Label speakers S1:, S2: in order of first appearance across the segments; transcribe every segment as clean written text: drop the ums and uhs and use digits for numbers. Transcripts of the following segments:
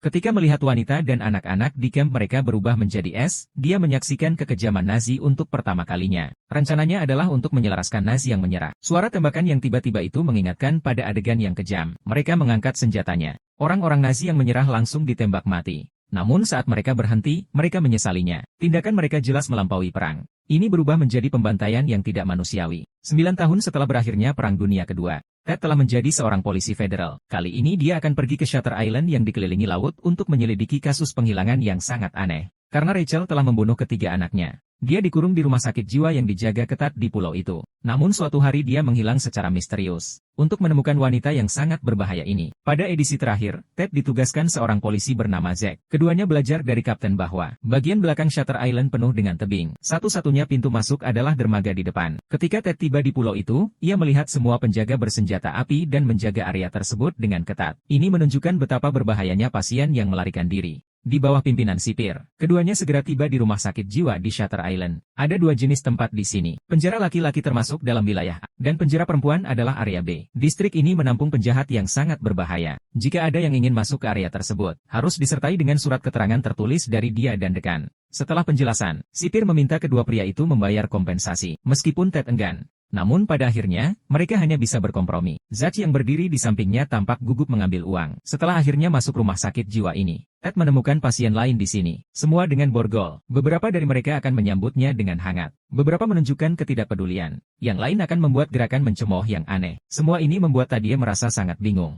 S1: Ketika melihat wanita dan anak-anak di kamp mereka berubah menjadi es, dia menyaksikan kekejaman Nazi untuk pertama kalinya. Rencananya adalah untuk menyelaraskan Nazi yang menyerah. Suara tembakan yang tiba-tiba itu mengingatkan pada adegan yang kejam. Mereka mengangkat senjatanya. Orang-orang Nazi yang menyerah langsung ditembak mati. Namun saat mereka berhenti, mereka menyesalinya. Tindakan mereka jelas melampaui perang. Ini berubah menjadi pembantaian yang tidak manusiawi. 9 tahun setelah berakhirnya Perang Dunia Kedua, Ted telah menjadi seorang polisi federal. Kali ini dia akan pergi ke Shutter Island yang dikelilingi laut untuk menyelidiki kasus penghilangan yang sangat aneh. Karena Rachel telah membunuh ketiga anaknya, dia dikurung di rumah sakit jiwa yang dijaga ketat di pulau itu. Namun suatu hari dia menghilang secara misterius. Untuk menemukan wanita yang sangat berbahaya ini, pada edisi terakhir, Ted ditugaskan seorang polisi bernama Zack. Keduanya belajar dari kapten bahwa bagian belakang Shutter Island penuh dengan tebing. Satu-satunya pintu masuk adalah dermaga di depan. Ketika Ted tiba di pulau itu, ia melihat semua penjaga bersenjata api dan menjaga area tersebut dengan ketat. Ini menunjukkan betapa berbahayanya pasien yang melarikan diri. Di bawah pimpinan sipir, keduanya segera tiba di rumah sakit jiwa di Shutter Island. Ada dua jenis tempat di sini. Penjara laki-laki termasuk dalam wilayah A, dan penjara perempuan adalah area B. Distrik ini menampung penjahat yang sangat berbahaya. Jika ada yang ingin masuk ke area tersebut, harus disertai dengan surat keterangan tertulis dari dia dan dekan. Setelah penjelasan, sipir meminta kedua pria itu membayar kompensasi, meskipun Ted enggan. Namun pada akhirnya, mereka hanya bisa berkompromi. Zach yang berdiri di sampingnya tampak gugup mengambil uang. Setelah akhirnya masuk rumah sakit jiwa ini, Ted menemukan pasien lain di sini. Semua dengan borgol. Beberapa dari mereka akan menyambutnya dengan hangat. Beberapa menunjukkan ketidakpedulian. Yang lain akan membuat gerakan mencemooh yang aneh. Semua ini membuat Tadia merasa sangat bingung.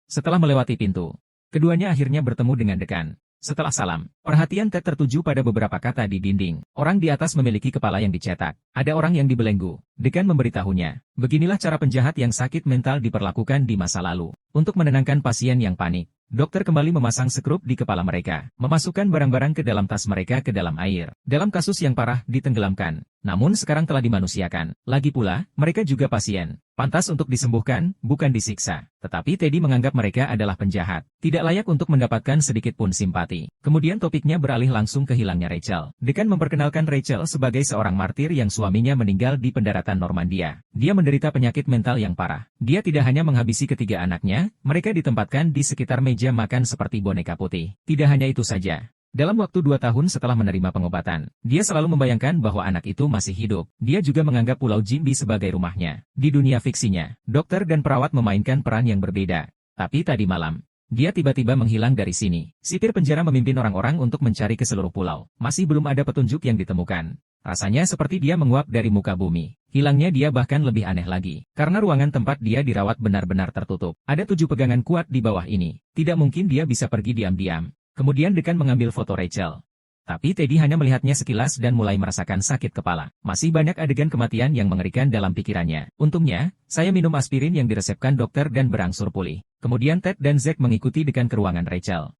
S1: Setelah melewati pintu, keduanya akhirnya bertemu dengan dekan. Setelah salam, perhatian Ted tertuju pada beberapa kata di dinding. Orang di atas memiliki kepala yang dicetak. Ada orang yang dibelenggu. Dekan memberitahunya, beginilah cara penjahat yang sakit mental diperlakukan di masa lalu. Untuk menenangkan pasien yang panik, dokter kembali memasang sekrup di kepala mereka, memasukkan barang-barang ke dalam tas mereka ke dalam air. Dalam kasus yang parah, ditenggelamkan. Namun sekarang telah dimanusiakan. Lagi pula, mereka juga pasien. Pantas untuk disembuhkan, bukan disiksa. Tetapi Teddy menganggap mereka adalah penjahat. Tidak layak untuk mendapatkan sedikit pun simpati. Kemudian topiknya beralih langsung ke hilangnya Rachel. Dekan memperkenalkan Rachel sebagai seorang martir yang suaminya meninggal di pendaratan Normandia. Dia menderita penyakit mental yang parah. Dia tidak hanya menghabisi ketiga anaknya, mereka ditempatkan di sekitar meja makan seperti boneka putih. Tidak hanya itu saja. Dalam waktu 2 tahun setelah menerima pengobatan, dia selalu membayangkan bahwa anak itu masih hidup. Dia juga menganggap Pulau Jimby sebagai rumahnya. Di dunia fiksinya, dokter dan perawat memainkan peran yang berbeda. Tapi tadi malam, dia tiba-tiba menghilang dari sini. Sipir penjara memimpin orang-orang untuk mencari ke seluruh pulau. Masih belum ada petunjuk yang ditemukan. Rasanya seperti dia menguap dari muka bumi. Hilangnya dia bahkan lebih aneh lagi. Karena ruangan tempat dia dirawat benar-benar tertutup. Ada 7 pegangan kuat di bawah ini. Tidak mungkin dia bisa pergi diam-diam. Kemudian dekan mengambil foto Rachel. Tapi Teddy hanya melihatnya sekilas dan mulai merasakan sakit kepala. Masih banyak adegan kematian yang mengerikan dalam pikirannya. Untungnya, saya minum aspirin yang diresepkan dokter dan berangsur pulih. Kemudian Ted dan Zack mengikuti dekan ke ruangan Rachel.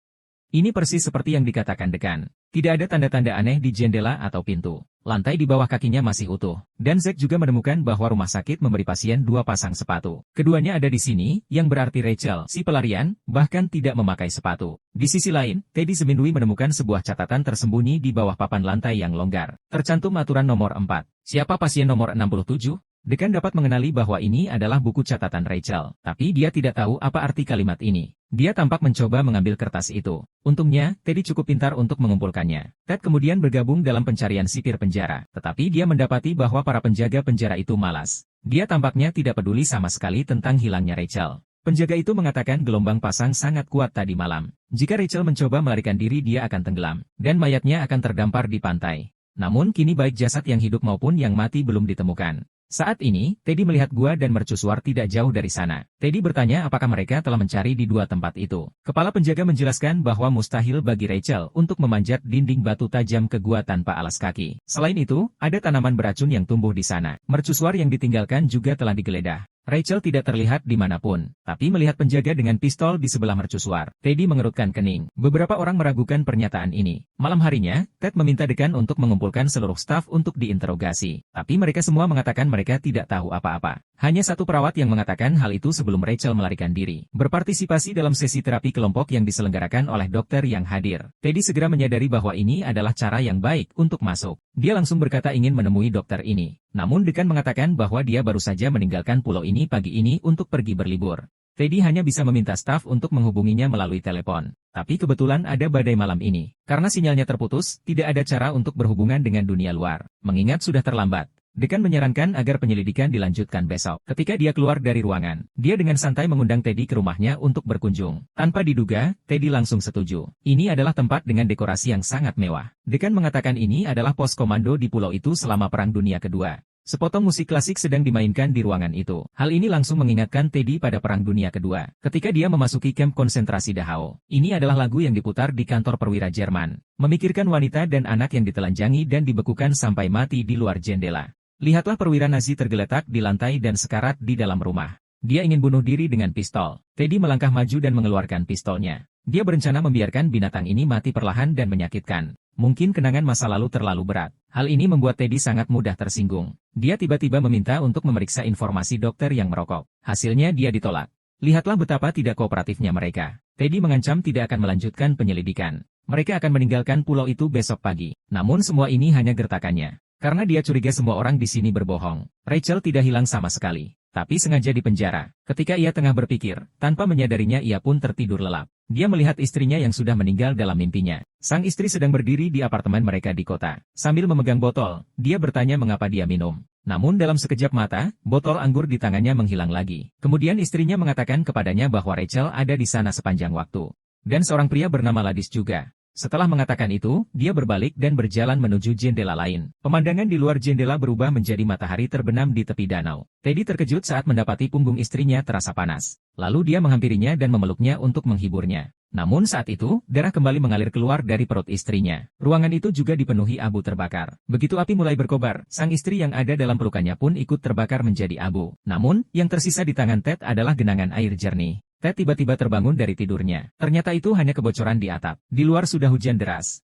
S1: Ini persis seperti yang dikatakan dekan. Tidak ada tanda-tanda aneh di jendela atau pintu. Lantai di bawah kakinya masih utuh. Dan Zack juga menemukan bahwa rumah sakit memberi pasien 2 pasang sepatu. Keduanya ada di sini, yang berarti Rachel, si pelarian, bahkan tidak memakai sepatu. Di sisi lain, Teddy Semindui menemukan sebuah catatan tersembunyi di bawah papan lantai yang longgar. Tercantum aturan nomor 4. Siapa pasien nomor 67? Dekan dapat mengenali bahwa ini adalah buku catatan Rachel. Tapi dia tidak tahu apa arti kalimat ini. Dia tampak mencoba mengambil kertas itu. Untungnya, Teddy cukup pintar untuk mengumpulkannya. Ted kemudian bergabung dalam pencarian sipir penjara. Tetapi dia mendapati bahwa para penjaga penjara itu malas. Dia tampaknya tidak peduli sama sekali tentang hilangnya Rachel. Penjaga itu mengatakan gelombang pasang sangat kuat tadi malam. Jika Rachel mencoba melarikan diri dia akan tenggelam. Dan mayatnya akan terdampar di pantai. Namun kini baik jasad yang hidup maupun yang mati belum ditemukan. Saat ini, Teddy melihat gua dan mercusuar tidak jauh dari sana. Teddy bertanya apakah mereka telah mencari di 2 tempat itu. Kepala penjaga menjelaskan bahwa mustahil bagi Rachel untuk memanjat dinding batu tajam ke gua tanpa alas kaki. Selain itu, ada tanaman beracun yang tumbuh di sana. Mercusuar yang ditinggalkan juga telah digeledah. Rachel tidak terlihat dimanapun, tapi melihat penjaga dengan pistol di sebelah mercusuar. Teddy mengerutkan kening. Beberapa orang meragukan pernyataan ini. Malam harinya, Ted meminta dekan untuk mengumpulkan seluruh staf untuk diinterogasi. Tapi mereka semua mengatakan mereka tidak tahu apa-apa. Hanya satu perawat yang mengatakan hal itu sebelum Rachel melarikan diri. Berpartisipasi dalam sesi terapi kelompok yang diselenggarakan oleh dokter yang hadir. Teddy segera menyadari bahwa ini adalah cara yang baik untuk masuk. Dia langsung berkata ingin menemui dokter ini. Namun dekan mengatakan bahwa dia baru saja meninggalkan pulau ini pagi ini untuk pergi berlibur. Teddy hanya bisa meminta staf untuk menghubunginya melalui telepon. Tapi kebetulan ada badai malam ini. Karena sinyalnya terputus, tidak ada cara untuk berhubungan dengan dunia luar. Mengingat sudah terlambat, dekan menyarankan agar penyelidikan dilanjutkan besok. Ketika dia keluar dari ruangan, dia dengan santai mengundang Teddy ke rumahnya untuk berkunjung. Tanpa diduga, Teddy langsung setuju. Ini adalah tempat dengan dekorasi yang sangat mewah. Dekan mengatakan ini adalah pos komando di pulau itu selama Perang Dunia Kedua. Sepotong musik klasik sedang dimainkan di ruangan itu. Hal ini langsung mengingatkan Teddy pada Perang Dunia Kedua. Ketika dia memasuki kamp konsentrasi Dachau. Ini adalah lagu yang diputar di kantor perwira Jerman. Memikirkan wanita dan anak yang ditelanjangi dan dibekukan sampai mati di luar jendela. Lihatlah perwira Nazi tergeletak di lantai dan sekarat di dalam rumah. Dia ingin bunuh diri dengan pistol. Teddy melangkah maju dan mengeluarkan pistolnya. Dia berencana membiarkan binatang ini mati perlahan dan menyakitkan. Mungkin kenangan masa lalu terlalu berat. Hal ini membuat Teddy sangat mudah tersinggung. Dia tiba-tiba meminta untuk memeriksa informasi dokter yang merokok. Hasilnya dia ditolak. Lihatlah betapa tidak kooperatifnya mereka. Teddy mengancam tidak akan melanjutkan penyelidikan. Mereka akan meninggalkan pulau itu besok pagi. Namun semua ini hanya gertakannya. Karena dia curiga semua orang di sini berbohong. Rachel tidak hilang sama sekali, tapi sengaja dipenjara. Ketika ia tengah berpikir, tanpa menyadarinya ia pun tertidur lelap. Dia melihat istrinya yang sudah meninggal dalam mimpinya. Sang istri sedang berdiri di apartemen mereka di kota. Sambil memegang botol, dia bertanya mengapa dia minum. Namun dalam sekejap mata, botol anggur di tangannya menghilang lagi. Kemudian istrinya mengatakan kepadanya bahwa Rachel ada di sana sepanjang waktu. Dan seorang pria bernama Ladis juga. Setelah mengatakan itu, dia berbalik dan berjalan menuju jendela lain. Pemandangan di luar jendela berubah menjadi matahari terbenam di tepi danau. Teddy terkejut saat mendapati punggung istrinya terasa panas. Lalu dia menghampirinya dan memeluknya untuk menghiburnya. Namun saat itu, darah kembali mengalir keluar dari perut istrinya. Ruangan itu juga dipenuhi abu terbakar. Begitu api mulai berkobar, sang istri yang ada dalam pelukannya pun ikut terbakar menjadi abu. Namun, yang tersisa di tangan Ted adalah genangan air jernih. Ted tiba-tiba terbangun dari tidurnya. Ternyata itu hanya kebocoran di atap. Di luar sudah hujan deras.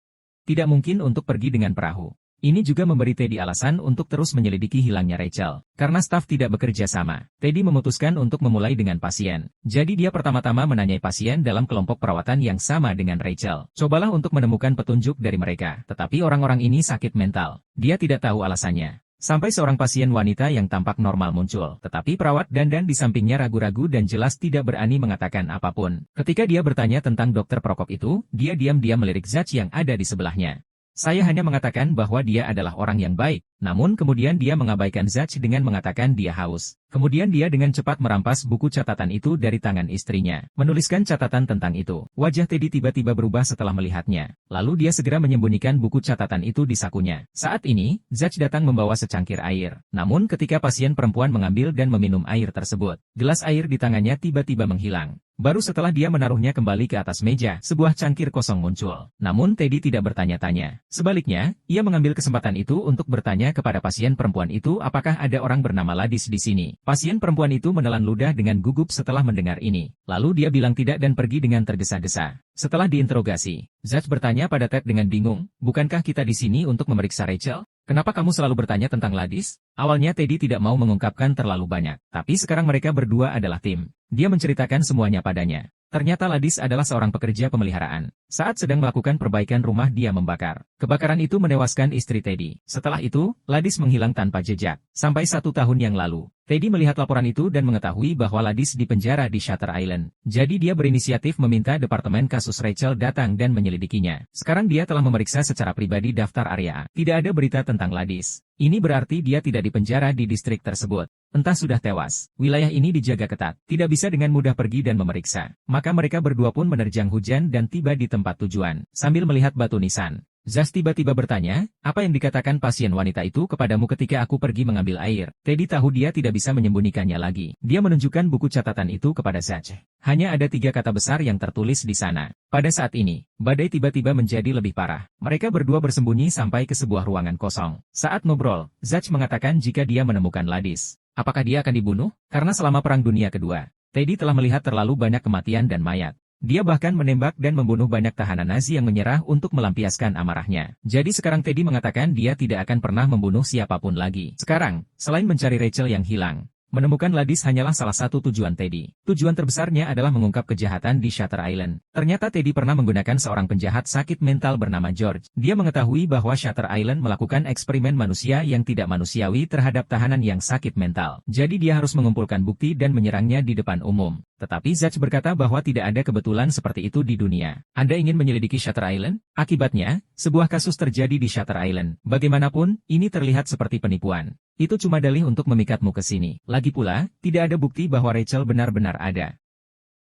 S1: Tidak mungkin untuk pergi dengan perahu. Ini juga memberi Teddy alasan untuk terus menyelidiki hilangnya Rachel. Karena staf tidak bekerja sama, Teddy memutuskan untuk memulai dengan pasien. Jadi dia pertama-tama menanyai pasien dalam kelompok perawatan yang sama dengan Rachel. Cobalah untuk menemukan petunjuk dari mereka. Tetapi orang-orang ini sakit mental. Dia tidak tahu alasannya. Sampai seorang pasien wanita yang tampak normal muncul. Tetapi perawat dandan di sampingnya ragu-ragu dan jelas tidak berani mengatakan apapun. Ketika dia bertanya tentang dokter Prokop itu, dia diam-diam melirik Zach yang ada di sebelahnya. Saya hanya mengatakan bahwa dia adalah orang yang baik. Namun kemudian dia mengabaikan Zach dengan mengatakan dia haus. Kemudian dia dengan cepat merampas buku catatan itu dari tangan istrinya. Menuliskan catatan tentang itu. Wajah Teddy tiba-tiba berubah setelah melihatnya. Lalu dia segera menyembunyikan buku catatan itu di sakunya. Saat ini, Zach datang membawa secangkir air. Namun ketika pasien perempuan mengambil dan meminum air tersebut, gelas air di tangannya tiba-tiba menghilang. Baru setelah dia menaruhnya kembali ke atas meja, sebuah cangkir kosong muncul. Namun Teddy tidak bertanya-tanya. Sebaliknya, ia mengambil kesempatan itu untuk bertanya kepada pasien perempuan itu apakah ada orang bernama Ladis di sini. Pasien perempuan itu menelan ludah dengan gugup setelah mendengar ini. Lalu dia bilang tidak dan pergi dengan tergesa-gesa. Setelah diinterogasi, Zach bertanya pada Ted dengan bingung, bukankah kita di sini untuk memeriksa Rachel? Kenapa kamu selalu bertanya tentang Ladis? Awalnya Teddy tidak mau mengungkapkan terlalu banyak, tapi sekarang mereka berdua adalah tim. Dia menceritakan semuanya padanya. Ternyata Ladis adalah seorang pekerja pemeliharaan. Saat sedang melakukan perbaikan rumah dia membakar. Kebakaran itu menewaskan istri Teddy. Setelah itu, Ladis menghilang tanpa jejak. Sampai 1 tahun yang lalu. Teddy melihat laporan itu dan mengetahui bahwa Ladis dipenjara di Shutter Island. Jadi dia berinisiatif meminta Departemen Kasus Rachel datang dan menyelidikinya. Sekarang dia telah memeriksa secara pribadi daftar area. Tidak ada berita tentang Ladis. Ini berarti dia tidak dipenjara di distrik tersebut. Entah sudah tewas. Wilayah ini dijaga ketat. Tidak bisa dengan mudah pergi dan memeriksa. Maka mereka berdua pun menerjang hujan dan tiba di tempat tujuan. Sambil melihat batu nisan. Zach tiba-tiba bertanya, apa yang dikatakan pasien wanita itu kepadamu ketika aku pergi mengambil air? Teddy tahu dia tidak bisa menyembunyikannya lagi. Dia menunjukkan buku catatan itu kepada Zach. Hanya ada 3 kata besar yang tertulis di sana. Pada saat ini, badai tiba-tiba menjadi lebih parah. Mereka berdua bersembunyi sampai ke sebuah ruangan kosong. Saat ngobrol, Zach mengatakan jika dia menemukan Ladis, apakah dia akan dibunuh? Karena selama Perang Dunia Kedua, Teddy telah melihat terlalu banyak kematian dan mayat. Dia bahkan menembak dan membunuh banyak tahanan Nazi yang menyerah untuk melampiaskan amarahnya. Jadi sekarang Teddy mengatakan dia tidak akan pernah membunuh siapapun lagi. Sekarang, selain mencari Rachel yang hilang, Menemukan Ladis hanyalah salah satu tujuan Teddy. Tujuan terbesarnya adalah mengungkap kejahatan di Shutter Island. Ternyata Teddy pernah menggunakan seorang penjahat sakit mental bernama George. Dia mengetahui bahwa Shutter Island melakukan eksperimen manusia yang tidak manusiawi terhadap tahanan yang sakit mental. Jadi dia harus mengumpulkan bukti dan menyerangnya di depan umum. Tetapi Zach berkata bahwa tidak ada kebetulan seperti itu di dunia. Anda ingin menyelidiki Shutter Island? Akibatnya, sebuah kasus terjadi di Shutter Island. Bagaimanapun, ini terlihat seperti penipuan. Itu cuma dalih untuk memikatmu ke sini. Lagi pula, tidak ada bukti bahwa Rachel benar-benar ada.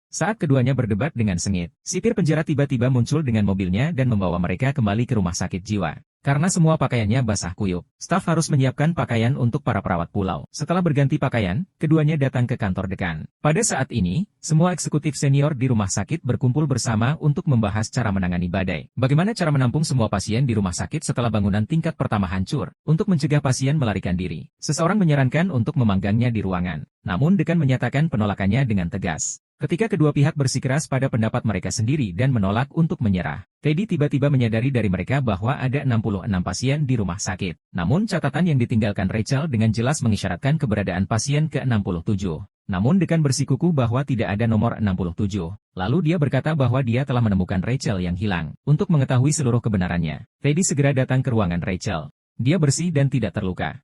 S1: Saat keduanya berdebat dengan sengit, sipir penjara tiba-tiba muncul dengan mobilnya dan membawa mereka kembali ke rumah sakit jiwa. Karena semua pakaiannya basah kuyup, staf harus menyiapkan pakaian untuk para perawat pulau. Setelah berganti pakaian, keduanya datang ke kantor dekan. Pada saat ini, semua eksekutif senior di rumah sakit berkumpul bersama untuk membahas cara menangani badai. Bagaimana cara menampung semua pasien di rumah sakit setelah bangunan tingkat pertama hancur, untuk mencegah pasien melarikan diri. Seseorang menyarankan untuk memanggangnya di ruangan. Namun dekan menyatakan penolakannya dengan tegas. Ketika kedua pihak bersikeras pada pendapat mereka sendiri dan menolak untuk menyerah, Teddy tiba-tiba menyadari dari mereka bahwa ada 66 pasien di rumah sakit. Namun catatan yang ditinggalkan Rachel dengan jelas mengisyaratkan keberadaan pasien ke-67. Namun dekan bersikukuh bahwa tidak ada nomor 67. Lalu dia berkata bahwa dia telah menemukan Rachel yang hilang. Untuk mengetahui seluruh kebenarannya, Teddy segera datang ke ruangan Rachel. Dia bersih dan tidak terluka.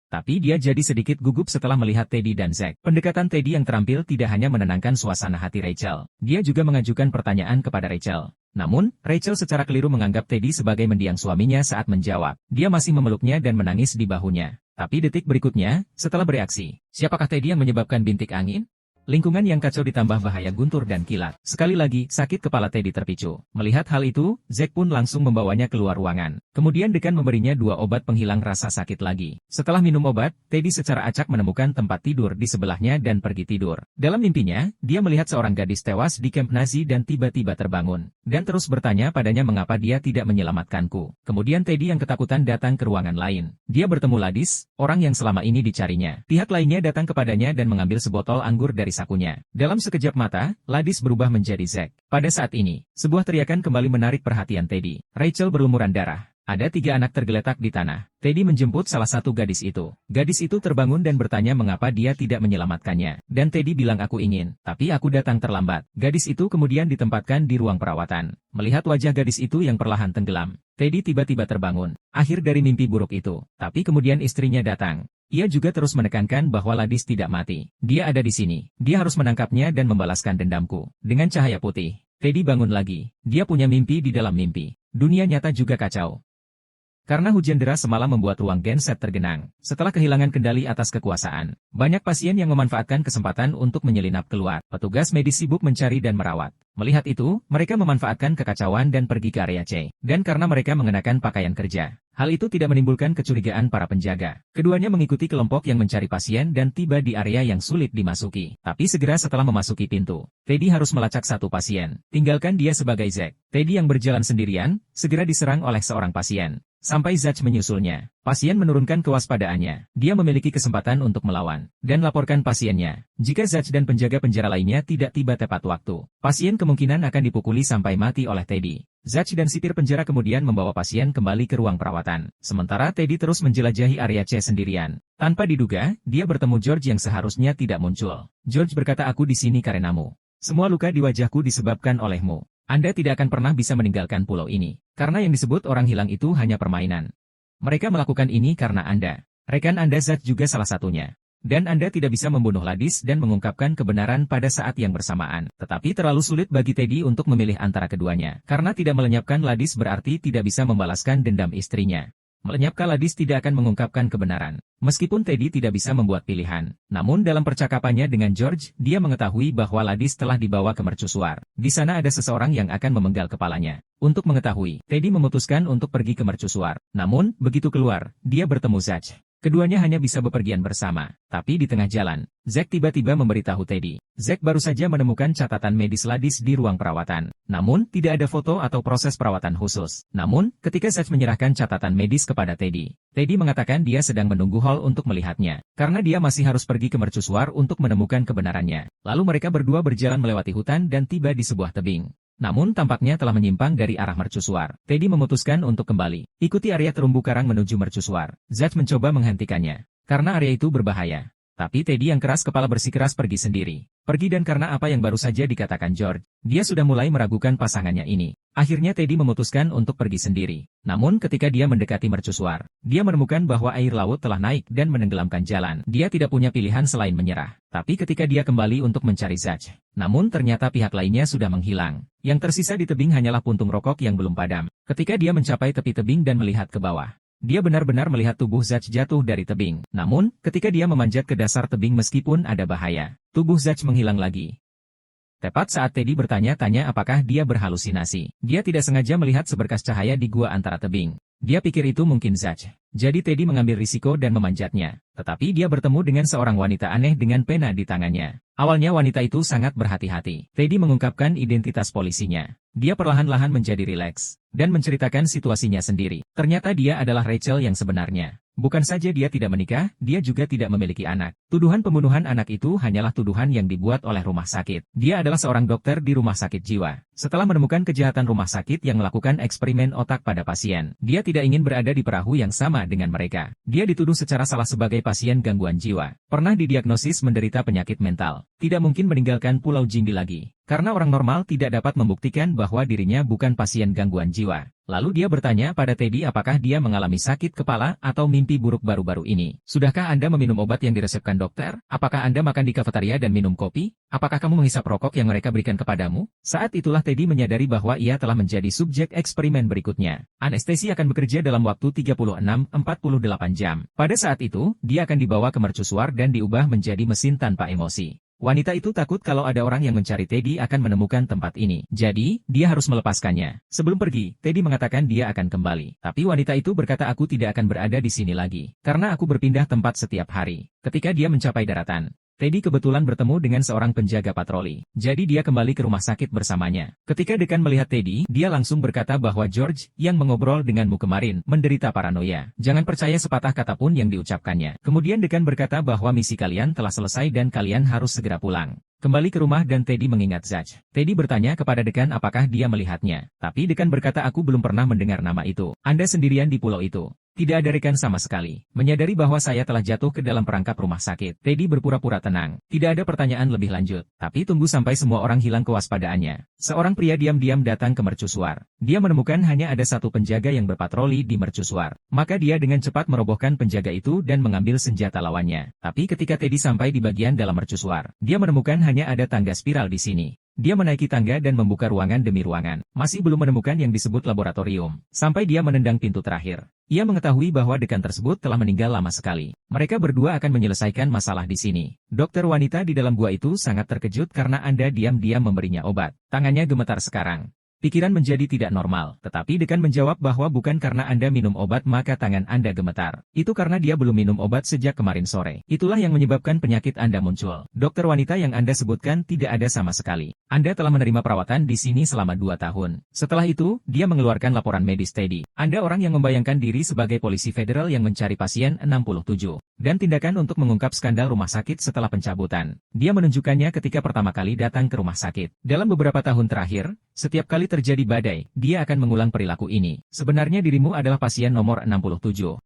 S1: Tapi dia jadi sedikit gugup setelah melihat Teddy dan Zach. Pendekatan Teddy yang terampil tidak hanya menenangkan suasana hati Rachel. Dia juga mengajukan pertanyaan kepada Rachel. Namun, Rachel secara keliru menganggap Teddy sebagai mendiang suaminya saat menjawab. Dia masih memeluknya dan menangis di bahunya. Tapi detik berikutnya, setelah bereaksi, siapakah Teddy yang menyebabkan bintik angin? Lingkungan yang kacau ditambah bahaya guntur dan kilat. Sekali lagi, sakit kepala Teddy terpicu. Melihat hal itu, Zach pun langsung membawanya keluar ruangan. Kemudian dekan memberinya 2 obat penghilang rasa sakit lagi. Setelah minum obat, Teddy secara acak menemukan tempat tidur di sebelahnya dan pergi tidur. Dalam mimpinya, dia melihat seorang gadis tewas di kamp Nazi dan tiba-tiba terbangun. Dan terus bertanya padanya mengapa dia tidak menyelamatkanku. Kemudian Teddy yang ketakutan datang ke ruangan lain. Dia bertemu Ladis, orang yang selama ini dicarinya. Pihak lainnya datang kepadanya dan mengambil sebotol anggur dari sakunya. Dalam sekejap mata, Ladis berubah menjadi Zach. Pada saat ini, sebuah teriakan kembali menarik perhatian Teddy. Rachel berlumuran darah. Ada 3 anak tergeletak di tanah. Teddy menjemput salah satu gadis itu. Gadis itu terbangun dan bertanya mengapa dia tidak menyelamatkannya. Dan Teddy bilang aku ingin, tapi aku datang terlambat. Gadis itu kemudian ditempatkan di ruang perawatan. Melihat wajah gadis itu yang perlahan tenggelam, Teddy tiba-tiba terbangun. Akhir dari mimpi buruk itu. Tapi kemudian istrinya datang. Ia juga terus menekankan bahwa Ladis tidak mati. Dia ada di sini. Dia harus menangkapnya dan membalaskan dendamku. Dengan cahaya putih, Teddy bangun lagi. Dia punya mimpi di dalam mimpi. Dunia nyata juga kacau. Karena hujan deras semalam membuat ruang genset tergenang. Setelah kehilangan kendali atas kekuasaan, banyak pasien yang memanfaatkan kesempatan untuk menyelinap keluar. Petugas medis sibuk mencari dan merawat. Melihat itu, mereka memanfaatkan kekacauan dan pergi ke area C. Dan karena mereka mengenakan pakaian kerja, hal itu tidak menimbulkan kecurigaan para penjaga. Keduanya mengikuti kelompok yang mencari pasien dan tiba di area yang sulit dimasuki. Tapi segera setelah memasuki pintu, Teddy harus melacak satu pasien. Tinggalkan dia sebagai Zach. Teddy yang berjalan sendirian, segera diserang oleh seorang pasien. Sampai Zach menyusulnya. Pasien menurunkan kewaspadaannya. Dia memiliki kesempatan untuk melawan dan laporkan pasiennya. Jika Zach dan penjaga penjara lainnya tidak tiba tepat waktu, pasien kemungkinan akan dipukuli sampai mati oleh Teddy. Zach dan sipir penjara kemudian membawa pasien kembali ke ruang perawatan. Sementara Teddy terus menjelajahi area C sendirian. Tanpa diduga, dia bertemu George yang seharusnya tidak muncul. George berkata, aku di sini karenamu. Semua luka di wajahku disebabkan olehmu. Anda tidak akan pernah bisa meninggalkan pulau ini. Karena yang disebut orang hilang itu hanya permainan. Mereka melakukan ini karena Anda. Rekan Anda Zach juga salah satunya. Dan Anda tidak bisa membunuh Ladis dan mengungkapkan kebenaran pada saat yang bersamaan. Tetapi terlalu sulit bagi Teddy untuk memilih antara keduanya. Karena tidak melenyapkan Ladis berarti tidak bisa membalaskan dendam istrinya. Melenyapkan Ladis tidak akan mengungkapkan kebenaran. Meskipun Teddy tidak bisa membuat pilihan. Namun dalam percakapannya dengan George, dia mengetahui bahwa Ladis telah dibawa ke mercusuar. Di sana ada seseorang yang akan memenggal kepalanya. Untuk mengetahui, Teddy memutuskan untuk pergi ke mercusuar. Namun, begitu keluar, dia bertemu Zach. Keduanya hanya bisa bepergian bersama. Tapi di tengah jalan, Zach tiba-tiba memberitahu Teddy. Zach baru saja menemukan catatan medis Ladis di ruang perawatan. Namun, tidak ada foto atau proses perawatan khusus. Namun, ketika Zach menyerahkan catatan medis kepada Teddy, Teddy mengatakan dia sedang menunggu Hall untuk melihatnya. Karena dia masih harus pergi ke mercusuar untuk menemukan kebenarannya. Lalu mereka berdua berjalan melewati hutan dan tiba di sebuah tebing. Namun tampaknya telah menyimpang dari arah mercusuar. Teddy memutuskan untuk kembali. Ikuti area terumbu karang menuju mercusuar. Zach mencoba menghentikannya. Karena area itu berbahaya. Tapi Teddy yang keras kepala bersikeras pergi sendiri. Pergi dan karena apa yang baru saja dikatakan George, dia sudah mulai meragukan pasangannya ini. Akhirnya Teddy memutuskan untuk pergi sendiri. Namun ketika dia mendekati mercusuar, dia menemukan bahwa air laut telah naik dan menenggelamkan jalan. Dia tidak punya pilihan selain menyerah. Tapi ketika dia kembali untuk mencari Zach, namun ternyata pihak lainnya sudah menghilang. Yang tersisa di tebing hanyalah puntung rokok yang belum padam. Ketika dia mencapai tepi tebing dan melihat ke bawah, dia benar-benar melihat tubuh Zach jatuh dari tebing. Namun, ketika dia memanjat ke dasar tebing meskipun ada bahaya, tubuh Zach menghilang lagi. Tepat saat Teddy bertanya-tanya apakah dia berhalusinasi, dia tidak sengaja melihat seberkas cahaya di gua antara tebing. Dia pikir itu mungkin Zach. Jadi Teddy mengambil risiko dan memanjatnya. Tetapi dia bertemu dengan seorang wanita aneh dengan pena di tangannya. Awalnya wanita itu sangat berhati-hati. Teddy mengungkapkan identitas polisinya. Dia perlahan-lahan menjadi rileks dan menceritakan situasinya sendiri. Ternyata dia adalah Rachel yang sebenarnya. Bukan saja dia tidak menikah, dia juga tidak memiliki anak. Tuduhan pembunuhan anak itu hanyalah tuduhan yang dibuat oleh rumah sakit. Dia adalah seorang dokter di rumah sakit jiwa. Setelah menemukan kejahatan rumah sakit yang melakukan eksperimen otak pada pasien, dia tidak ingin berada di perahu yang sama dengan mereka. Dia dituduh secara salah sebagai pasien gangguan jiwa. Pernah didiagnosis menderita penyakit mental. Tidak mungkin meninggalkan Pulau Jimbi lagi. Karena orang normal tidak dapat membuktikan bahwa dirinya bukan pasien gangguan jiwa. Lalu dia bertanya pada Teddy apakah dia mengalami sakit kepala atau mimpi buruk baru-baru ini. Sudahkah Anda meminum obat yang diresepkan dokter? Apakah Anda makan di kafetaria dan minum kopi? Apakah kamu menghisap rokok yang mereka berikan kepadamu? Saat itulah Teddy menyadari bahwa ia telah menjadi subjek eksperimen berikutnya. Anestesi akan bekerja dalam waktu 36-48 jam. Pada saat itu, dia akan dibawa ke mercusuar dan diubah menjadi mesin tanpa emosi. Wanita itu takut kalau ada orang yang mencari Teddy akan menemukan tempat ini. Jadi, dia harus melepaskannya. Sebelum pergi, Teddy mengatakan dia akan kembali. Tapi wanita itu berkata aku tidak akan berada di sini lagi. Karena aku berpindah tempat setiap hari. Ketika dia mencapai daratan, Teddy kebetulan bertemu dengan seorang penjaga patroli. Jadi dia kembali ke rumah sakit bersamanya. Ketika dekan melihat Teddy, dia langsung berkata bahwa George, yang mengobrol denganmu kemarin, menderita paranoia. Jangan percaya sepatah kata pun yang diucapkannya. Kemudian dekan berkata bahwa misi kalian telah selesai dan kalian harus segera pulang. Kembali ke rumah dan Teddy mengingat Zach. Teddy bertanya kepada dekan apakah dia melihatnya. Tapi dekan berkata aku belum pernah mendengar nama itu. Anda sendirian di pulau itu. Tidak ada rekan sama sekali. Menyadari bahwa saya telah jatuh ke dalam perangkap rumah sakit. Teddy berpura-pura tenang. Tidak ada pertanyaan lebih lanjut. Tapi tunggu sampai semua orang hilang kewaspadaannya. Seorang pria diam-diam datang ke mercusuar. Dia menemukan hanya ada satu penjaga yang berpatroli di mercusuar. Maka dia dengan cepat merobohkan penjaga itu dan mengambil senjata lawannya. Tapi ketika Teddy sampai di bagian dalam mercusuar, dia menemukan hanya ada tangga spiral di sini. Dia menaiki tangga dan membuka ruangan demi ruangan. Masih belum menemukan yang disebut laboratorium. Sampai dia menendang pintu terakhir. Ia mengetahui bahwa dekan tersebut telah meninggal lama sekali. Mereka berdua akan menyelesaikan masalah di sini. Dokter wanita di dalam gua itu sangat terkejut karena Anda diam-diam memberinya obat. Tangannya gemetar sekarang. Pikiran menjadi tidak normal, tetapi dekan menjawab bahwa bukan karena Anda minum obat maka tangan Anda gemetar. Itu karena dia belum minum obat sejak kemarin sore. Itulah yang menyebabkan penyakit Anda muncul. Dokter wanita yang Anda sebutkan tidak ada sama sekali. Anda telah menerima perawatan di sini selama 2 tahun. Setelah itu, dia mengeluarkan laporan medis Teddy. Anda orang yang membayangkan diri sebagai polisi federal yang mencari pasien 67. Dan tindakan untuk mengungkap skandal rumah sakit setelah pencabutan. Dia menunjukkannya ketika pertama kali datang ke rumah sakit. Dalam beberapa tahun terakhir, setiap kali terjadi badai, dia akan mengulang perilaku ini. Sebenarnya dirimu adalah pasien nomor 67.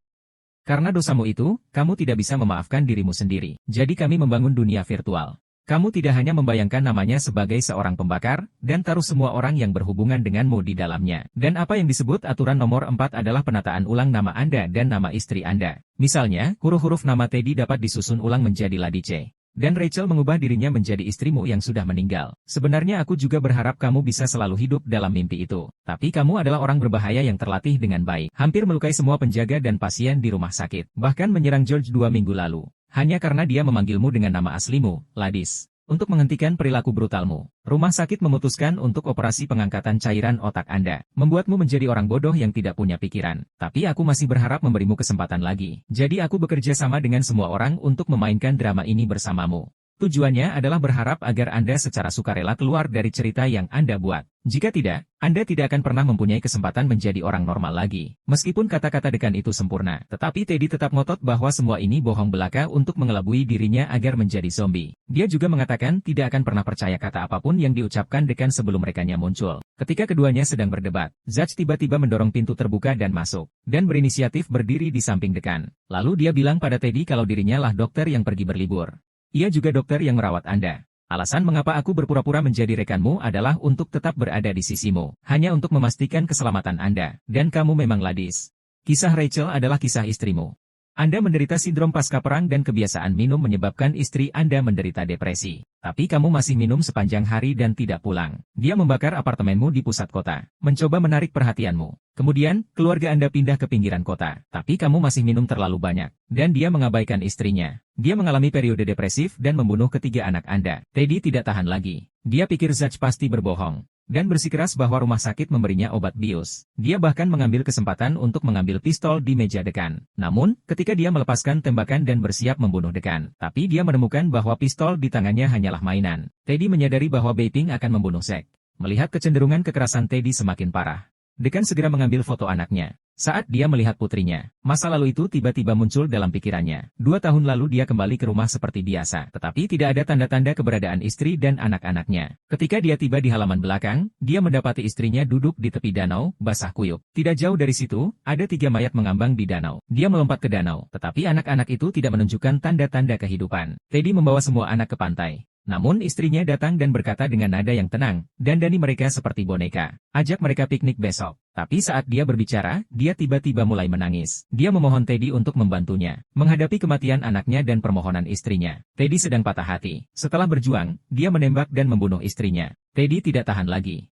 S1: Karena dosamu itu, kamu tidak bisa memaafkan dirimu sendiri. Jadi kami membangun dunia virtual. Kamu tidak hanya membayangkan namanya sebagai seorang pembakar, dan taruh semua orang yang berhubungan denganmu di dalamnya. Dan apa yang disebut aturan nomor 4 adalah penataan ulang nama Anda dan nama istri Anda. Misalnya, huruf-huruf nama Teddy dapat disusun ulang menjadi Ladice. Dan Rachel mengubah dirinya menjadi istrimu yang sudah meninggal. Sebenarnya aku juga berharap kamu bisa selalu hidup dalam mimpi itu. Tapi kamu adalah orang berbahaya yang terlatih dengan baik. Hampir melukai semua penjaga dan pasien di rumah sakit. Bahkan menyerang George 2 minggu lalu. Hanya karena dia memanggilmu dengan nama aslimu, Ladis. Untuk menghentikan perilaku brutalmu, rumah sakit memutuskan untuk operasi pengangkatan cairan otak Anda. Membuatmu menjadi orang bodoh yang tidak punya pikiran. Tapi aku masih berharap memberimu kesempatan lagi. Jadi aku bekerja sama dengan semua orang untuk memainkan drama ini bersamamu. Tujuannya adalah berharap agar Anda secara sukarela keluar dari cerita yang Anda buat. Jika tidak, Anda tidak akan pernah mempunyai kesempatan menjadi orang normal lagi. Meskipun kata-kata dekan itu sempurna, tetapi Teddy tetap ngotot bahwa semua ini bohong belaka untuk mengelabui dirinya agar menjadi zombie. Dia juga mengatakan tidak akan pernah percaya kata apapun yang diucapkan dekan sebelum merekanya muncul. Ketika keduanya sedang berdebat, Zach tiba-tiba mendorong pintu terbuka dan masuk, dan berinisiatif berdiri di samping dekan. Lalu dia bilang pada Teddy kalau dirinya lah dokter yang pergi berlibur. Ia juga dokter yang merawat Anda. Alasan mengapa aku berpura-pura menjadi rekanmu adalah untuk tetap berada di sisimu. Hanya untuk memastikan keselamatan Anda. Dan kamu memang ladis. Kisah Rachel adalah kisah istrimu. Anda menderita sindrom pasca perang dan kebiasaan minum menyebabkan istri Anda menderita depresi. Tapi kamu masih minum sepanjang hari dan tidak pulang. Dia membakar apartemenmu di pusat kota. Mencoba menarik perhatianmu. Kemudian, keluarga Anda pindah ke pinggiran kota. Tapi kamu masih minum terlalu banyak. Dan dia mengabaikan istrinya. Dia mengalami periode depresif dan membunuh ketiga anak Anda. Teddy tidak tahan lagi. Dia pikir Zach pasti berbohong. Dan bersikeras bahwa rumah sakit memberinya obat bius. Dia bahkan mengambil kesempatan untuk mengambil pistol di meja dekan. Namun, ketika dia melepaskan tembakan dan bersiap membunuh dekan, tapi dia menemukan bahwa pistol di tangannya hanyalah mainan. Teddy menyadari bahwa vaping akan membunuh Zach. Melihat kecenderungan kekerasan Teddy semakin parah, dekan segera mengambil foto anaknya. Saat dia melihat putrinya, masa lalu itu tiba-tiba muncul dalam pikirannya. 2 tahun lalu dia kembali ke rumah seperti biasa, tetapi tidak ada tanda-tanda keberadaan istri dan anak-anaknya. Ketika dia tiba di halaman belakang, dia mendapati istrinya duduk di tepi danau, basah kuyup. Tidak jauh dari situ, ada 3 mayat mengambang di danau. Dia melompat ke danau, tetapi anak-anak itu tidak menunjukkan tanda-tanda kehidupan. Teddy membawa semua anak ke pantai. Namun istrinya datang dan berkata dengan nada yang tenang, dandani mereka seperti boneka. Ajak mereka piknik besok. Tapi saat dia berbicara, dia tiba-tiba mulai menangis. Dia memohon Teddy untuk membantunya menghadapi kematian anaknya dan permohonan istrinya. Teddy sedang patah hati. Setelah berjuang, dia menembak dan membunuh istrinya. Teddy tidak tahan lagi.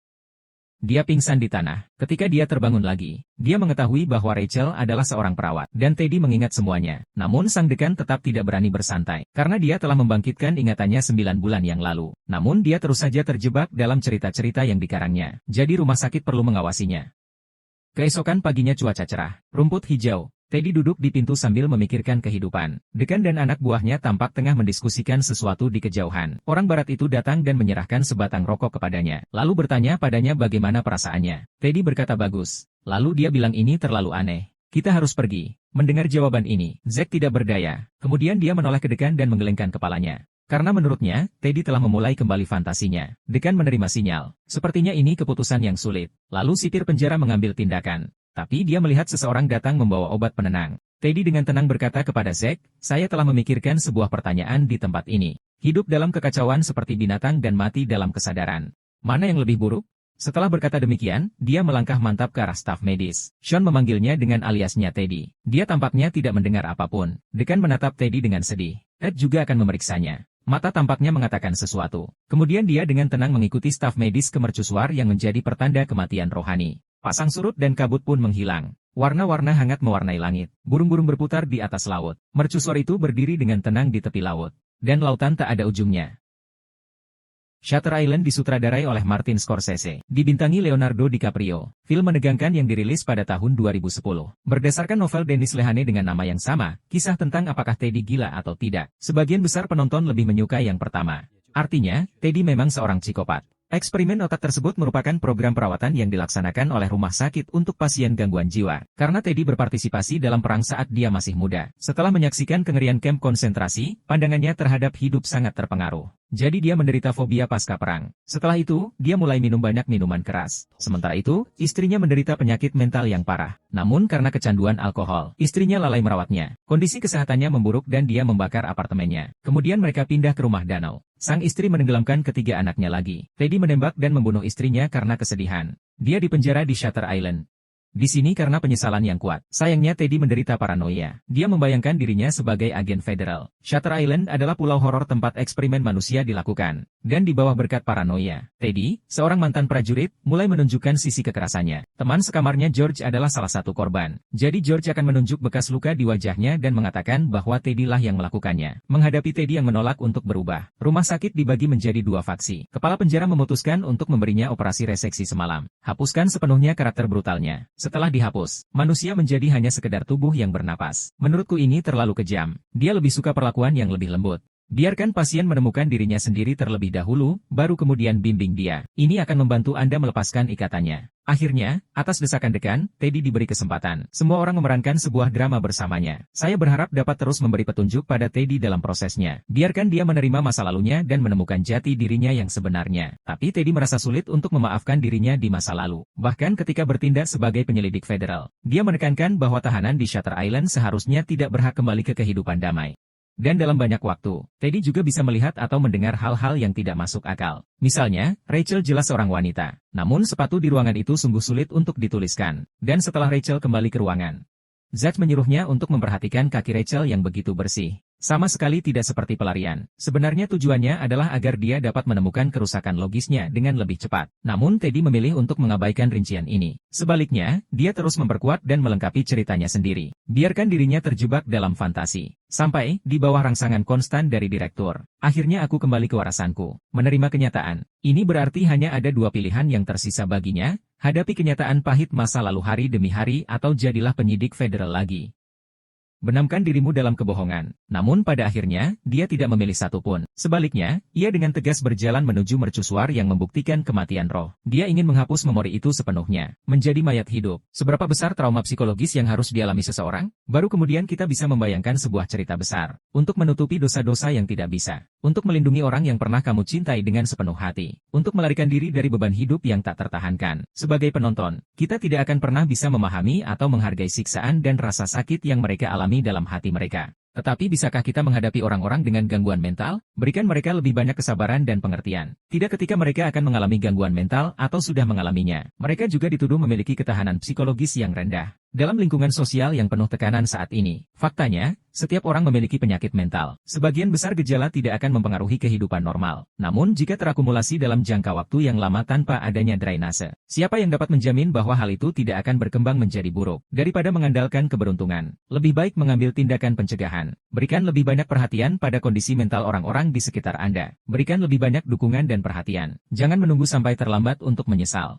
S1: Dia pingsan di tanah. Ketika dia terbangun lagi, dia mengetahui bahwa Rachel adalah seorang perawat, dan Teddy mengingat semuanya. Namun sang dekan tetap tidak berani bersantai, karena dia telah membangkitkan ingatannya 9 bulan yang lalu. Namun dia terus saja terjebak dalam cerita-cerita yang dikarangnya. Jadi rumah sakit perlu mengawasinya. Keesokan paginya cuaca cerah, rumput hijau. Teddy duduk di pintu sambil memikirkan kehidupan. Dekan dan anak buahnya tampak tengah mendiskusikan sesuatu di kejauhan. Orang barat itu datang dan menyerahkan sebatang rokok kepadanya. Lalu bertanya padanya bagaimana perasaannya. Teddy berkata bagus. Lalu dia bilang ini terlalu aneh. Kita harus pergi. Mendengar jawaban ini, Zach tidak berdaya. Kemudian dia menoleh ke dekan dan menggelengkan kepalanya. Karena menurutnya, Teddy telah memulai kembali fantasinya. Dekan menerima sinyal. Sepertinya ini keputusan yang sulit. Lalu sipir penjara mengambil tindakan. Tapi dia melihat seseorang datang membawa obat penenang. Teddy dengan tenang berkata kepada Zach, saya telah memikirkan sebuah pertanyaan di tempat ini. Hidup dalam kekacauan seperti binatang dan mati dalam kesadaran. Mana yang lebih buruk? Setelah berkata demikian, dia melangkah mantap ke arah staf medis. Sean memanggilnya dengan aliasnya Teddy. Dia tampaknya tidak mendengar apapun. Dekan menatap Teddy dengan sedih. Ed juga akan memeriksanya. Mata tampaknya mengatakan sesuatu. Kemudian dia dengan tenang mengikuti staf medis ke mercusuar yang menjadi pertanda kematian rohani. Pasang surut dan kabut pun menghilang. Warna-warna hangat mewarnai langit. Burung-burung berputar di atas laut. Mercusuar itu berdiri dengan tenang di tepi laut. Dan lautan tak ada ujungnya. Shutter Island disutradarai oleh Martin Scorsese, dibintangi Leonardo DiCaprio. Film menegangkan yang dirilis pada tahun 2010. Berdasarkan novel Dennis Lehane dengan nama yang sama, kisah tentang apakah Teddy gila atau tidak. Sebagian besar penonton lebih menyukai yang pertama. Artinya, Teddy memang seorang psikopat. Eksperimen otak tersebut merupakan program perawatan yang dilaksanakan oleh rumah sakit untuk pasien gangguan jiwa. Karena Teddy berpartisipasi dalam perang saat dia masih muda. Setelah menyaksikan kengerian kamp konsentrasi, pandangannya terhadap hidup sangat terpengaruh. Jadi dia menderita fobia pasca perang. Setelah itu, dia mulai minum banyak minuman keras. Sementara itu, istrinya menderita penyakit mental yang parah. Namun karena kecanduan alkohol, istrinya lalai merawatnya. Kondisi kesehatannya memburuk dan dia membakar apartemennya. Kemudian mereka pindah ke rumah danau. Sang istri menenggelamkan ketiga anaknya lagi. Teddy menembak dan membunuh istrinya karena kesedihan. Dia dipenjara di Shutter Island. Di sini karena penyesalan yang kuat. Sayangnya Teddy menderita paranoia. Dia membayangkan dirinya sebagai agen federal. Shutter Island adalah pulau horor tempat eksperimen manusia dilakukan. Dan di bawah berkat paranoia, Teddy, seorang mantan prajurit, mulai menunjukkan sisi kekerasannya. Teman sekamarnya George adalah salah satu korban. Jadi George akan menunjuk bekas luka di wajahnya dan mengatakan bahwa Teddy lah yang melakukannya. Menghadapi Teddy yang menolak untuk berubah, rumah sakit dibagi menjadi 2 faksi. Kepala penjara memutuskan untuk memberinya operasi reseksi semalam. Hapuskan sepenuhnya karakter brutalnya. Setelah dihapus, manusia menjadi hanya sekedar tubuh yang bernapas. Menurutku ini terlalu kejam. Dia lebih suka perlakuan yang lebih lembut. Biarkan pasien menemukan dirinya sendiri terlebih dahulu, baru kemudian bimbing dia. Ini akan membantu Anda melepaskan ikatannya. Akhirnya, atas desakan dekan, Teddy diberi kesempatan. Semua orang memerankan sebuah drama bersamanya. Saya berharap dapat terus memberi petunjuk pada Teddy dalam prosesnya. Biarkan dia menerima masa lalunya dan menemukan jati dirinya yang sebenarnya. Tapi Teddy merasa sulit untuk memaafkan dirinya di masa lalu. Bahkan ketika bertindak sebagai penyelidik federal, dia menekankan bahwa tahanan di Shutter Island seharusnya tidak berhak kembali ke kehidupan damai. Dan dalam banyak waktu, Teddy juga bisa melihat atau mendengar hal-hal yang tidak masuk akal. Misalnya, Rachel jelas seorang wanita. Namun sepatu di ruangan itu sungguh sulit untuk dituliskan. Dan setelah Rachel kembali ke ruangan, Zach menyuruhnya untuk memperhatikan kaki Rachel yang begitu bersih. Sama sekali tidak seperti pelarian. Sebenarnya tujuannya adalah agar dia dapat menemukan kerusakan logisnya dengan lebih cepat. Namun Teddy memilih untuk mengabaikan rincian ini. Sebaliknya, dia terus memperkuat dan melengkapi ceritanya sendiri. Biarkan dirinya terjebak dalam fantasi. Sampai, di bawah rangsangan konstan dari direktur. Akhirnya aku kembali ke warasanku. Menerima kenyataan. Ini berarti hanya ada dua pilihan yang tersisa baginya. Hadapi kenyataan pahit masa lalu hari demi hari atau jadilah penyidik federal lagi. Benamkan dirimu dalam kebohongan. Namun pada akhirnya, dia tidak memilih satu pun. Sebaliknya, ia dengan tegas berjalan menuju mercusuar yang membuktikan kematian roh. Dia ingin menghapus memori itu sepenuhnya. Menjadi mayat hidup. Seberapa besar trauma psikologis yang harus dialami seseorang? Baru kemudian kita bisa membayangkan sebuah cerita besar. Untuk menutupi dosa-dosa yang tidak bisa. Untuk melindungi orang yang pernah kamu cintai dengan sepenuh hati. Untuk melarikan diri dari beban hidup yang tak tertahankan. Sebagai penonton, kita tidak akan pernah bisa memahami atau menghargai siksaan dan rasa sakit yang mereka alami dalam hati mereka. Tetapi bisakah kita menghadapi orang-orang dengan gangguan mental? Berikan mereka lebih banyak kesabaran dan pengertian. Tidak ketika mereka akan mengalami gangguan mental atau sudah mengalaminya. Mereka juga dituduh memiliki ketahanan psikologis yang rendah. Dalam lingkungan sosial yang penuh tekanan saat ini, faktanya, setiap orang memiliki penyakit mental. Sebagian besar gejala tidak akan mempengaruhi kehidupan normal. Namun jika terakumulasi dalam jangka waktu yang lama tanpa adanya drainase, siapa yang dapat menjamin bahwa hal itu tidak akan berkembang menjadi buruk? Daripada mengandalkan keberuntungan, lebih baik mengambil tindakan pencegahan. Berikan lebih banyak perhatian pada kondisi mental orang-orang di sekitar Anda. Berikan lebih banyak dukungan dan perhatian. Jangan menunggu sampai terlambat untuk menyesal.